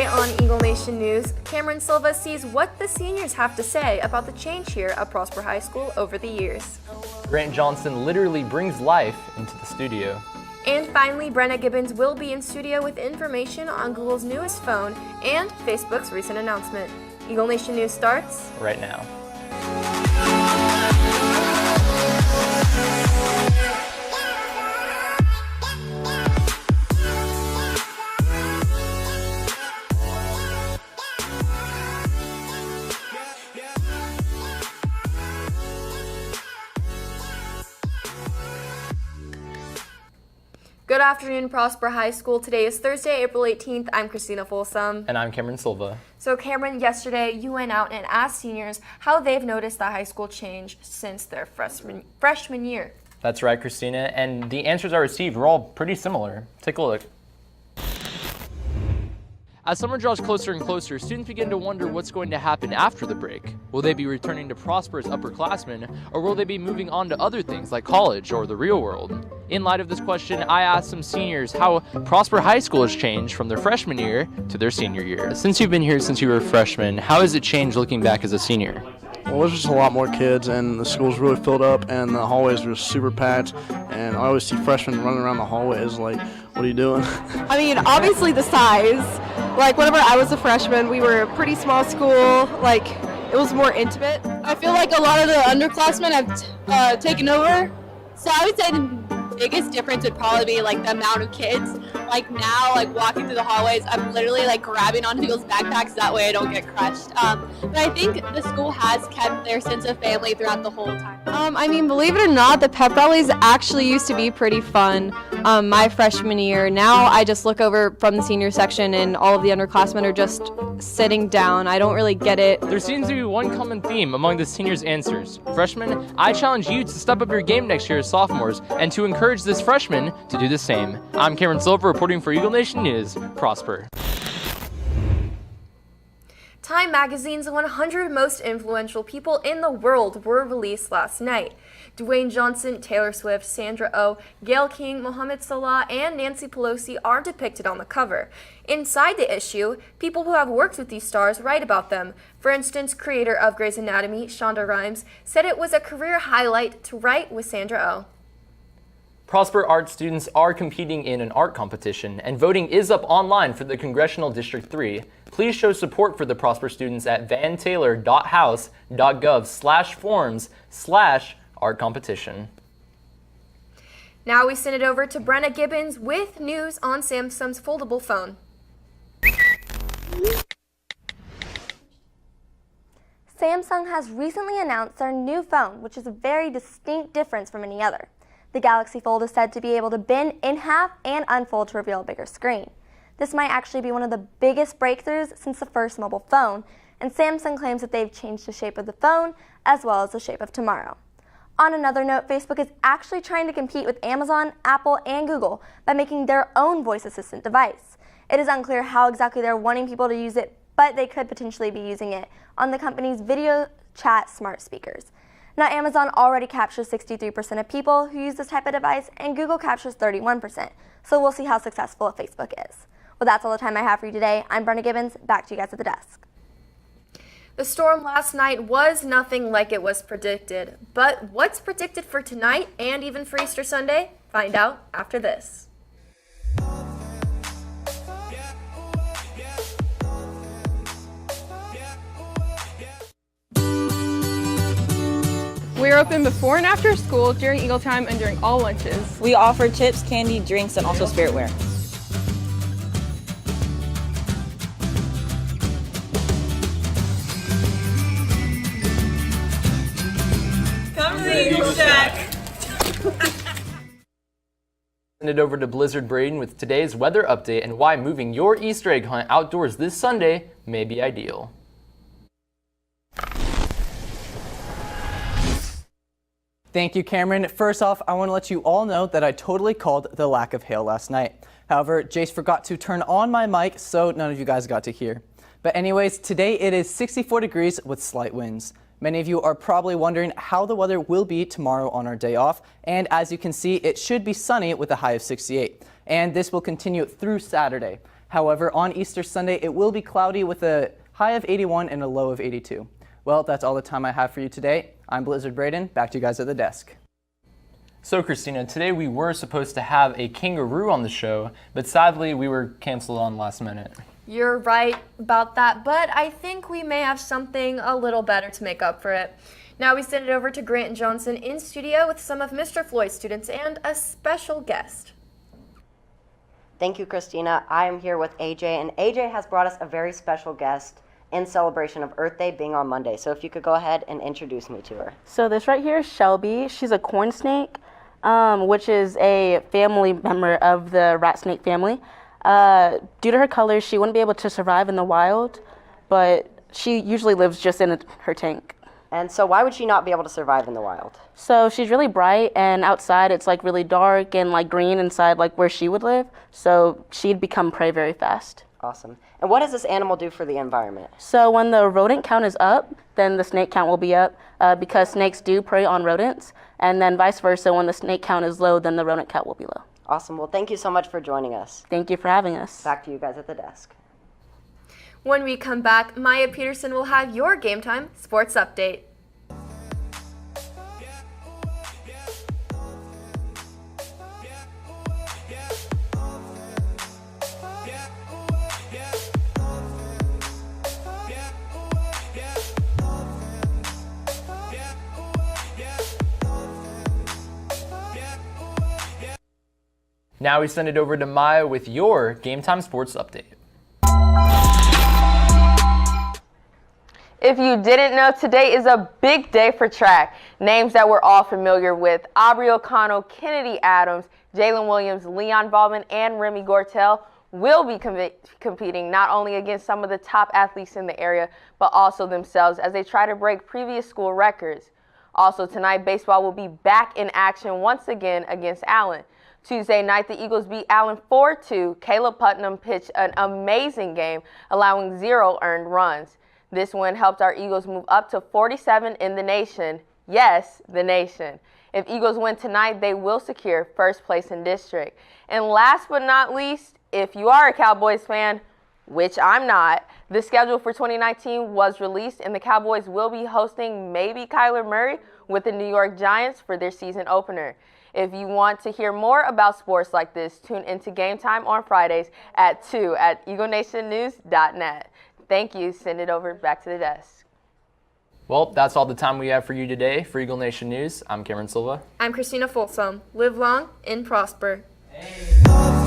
Today on Eagle Nation News, Cameron Silva sees what the seniors have to say about the change here at Prosper High School over the years. Grant Johnson literally brings life into the studio. And finally, Brenna Gibbons will be in studio with information on Google's newest phone and Facebook's recent announcement. Eagle Nation News starts right now. Good afternoon, Prosper High School. Today is Thursday, April 18th. I'm Christina Folsom. And I'm Cameron Silva. So Cameron, yesterday you went out and asked seniors how they've noticed the high school change since their freshman year. That's right, Christina, and the answers I received were all pretty similar. Take a look. As summer draws closer and closer, students begin to wonder what's going to happen after the break. Will they be returning to Prosper as upperclassmen, or will they be moving on to other things like college or the real world? In light of this question, I asked some seniors how Prosper High School has changed from their freshman year to their senior year. Since you've been here since you were a freshman, how has it changed looking back as a senior? Well, there's just a lot more kids, and the school's really filled up, and the hallways are super packed, and I always see freshmen running around the hallways like, what are you doing? I mean, obviously the size. Like, whenever I was a freshman, we were a pretty small school. Like, it was more intimate. I feel like a lot of the underclassmen have taken over. So I would say the biggest difference would probably be, like, the amount of kids. Like, now, like, walking through the hallways, I'm literally, like, grabbing onto people's backpacks. That way I don't get crushed. But I think the school has kept their sense of family throughout the whole time. I mean, believe it or not, the pep rallies actually used to be pretty fun my freshman year. Now I just look over from the senior section and all of the underclassmen are just sitting down. I don't really get it. There seems to be one common theme among the seniors' answers. Freshmen, I challenge you to step up your game next year as sophomores and to encourage this freshman to do the same. I'm Cameron Silver reporting for Eagle Nation News, Prosper. Time Magazine's 100 most influential people in the world were released last night. Dwayne Johnson, Taylor Swift, Sandra Oh, Gayle King, Mohamed Salah, and Nancy Pelosi are depicted on the cover. Inside the issue, people who have worked with these stars write about them. For instance, creator of Grey's Anatomy, Shonda Rhimes, said it was a career highlight to write with Sandra Oh. Prosper Art students are competing in an art competition, and voting is up online for the Congressional District 3. Please show support for the Prosper students at vantaylor.house.gov/forms/art competition. Now we send it over to Brenna Gibbons with news on Samsung's foldable phone. Samsung has recently announced their new phone, which is a very distinct difference from any other. The Galaxy Fold is said to be able to bend in half and unfold to reveal a bigger screen. This might actually be one of the biggest breakthroughs since the first mobile phone, and Samsung claims that they've changed the shape of the phone as well as the shape of tomorrow. On another note, Facebook is actually trying to compete with Amazon, Apple, and Google by making their own voice assistant device. It is unclear how exactly they're wanting people to use it, but they could potentially be using it on the company's video chat smart speakers. Now, Amazon already captures 63% of people who use this type of device, and Google captures 31%, so we'll see how successful Facebook is. Well, that's all the time I have for you today. I'm Brenna Gibbons. Back to you guys at the desk. The storm last night was nothing like it was predicted, but what's predicted for tonight and even for Easter Sunday? Find out after this. We're open before and after school, during Eagle Time, and during all lunches. We offer chips, candy, drinks, and also spiritware. Come to the Eagle Shack. Send it over to Blizzard Braden with today's weather update and why moving your Easter egg hunt outdoors this Sunday may be ideal. Thank you, Cameron. First off, I want to let you all know that I totally called the lack of hail last night. However, Jace forgot to turn on my mic, so none of you guys got to hear. But anyways, today it is 64 degrees with slight winds. Many of you are probably wondering how the weather will be tomorrow on our day off, and as you can see, it should be sunny with a high of 68. And this will continue through Saturday. However, on Easter Sunday, it will be cloudy with a high of 81 and a low of 82. Well, that's all the time I have for you today. I'm Blizzard Braden. Back to you guys at the desk. So Christina, today we were supposed to have a kangaroo on the show, but sadly we were canceled on last minute. You're right about that, but I think we may have something a little better to make up for it. Now we send it over to Grant Johnson in studio with some of Mr. Floyd's students and a special guest. Thank you, Christina. I am here with AJ, and AJ has brought us a very special guest in celebration of Earth Day being on Monday. So if you could go ahead and introduce me to her. So this right here is Shelby. She's a corn snake, which is a family member of the rat snake family. Due to her colors, she wouldn't be able to survive in the wild, but she usually lives just in her tank. And so why would she not be able to survive in the wild? So she's really bright, and outside it's like really dark and like green inside like where she would live. So she'd become prey very fast. Awesome. And what does this animal do for the environment? So when the rodent count is up, then the snake count will be up because snakes do prey on rodents. And then vice versa, when the snake count is low, then the rodent count will be low. Awesome. Well, thank you so much for joining us. Thank you for having us. Back to you guys at the desk. When we come back, Maya Peterson will have your Game Time Sports Update. Now we send it over to Maya with your Game Time Sports Update. If you didn't know, today is a big day for track. Names that we're all familiar with: Aubrey O'Connell, Kennedy Adams, Jalen Williams, Leon Baldwin, and Remy Gortel will be competing not only against some of the top athletes in the area, but also themselves as they try to break previous school records. Also tonight, baseball will be back in action once again against Allen. Tuesday night, the Eagles beat Allen 4-2. Caleb Putnam pitched an amazing game, allowing 0 earned runs. This win helped our Eagles move up to 47 in the nation. Yes, the nation. If Eagles win tonight, they will secure first place in district. And last but not least, if you are a Cowboys fan, which I'm not, the schedule for 2019 was released, and the Cowboys will be hosting maybe Kyler Murray with the New York Giants for their season opener. If you want to hear more about sports like this, tune into Game Time on Fridays at 2 at EagleNationNews.net. Thank you. Send it over back to the desk. Well, that's all the time we have for you today. For Eagle Nation News, I'm Cameron Silva. I'm Christina Folsom. Live long and prosper. Hey.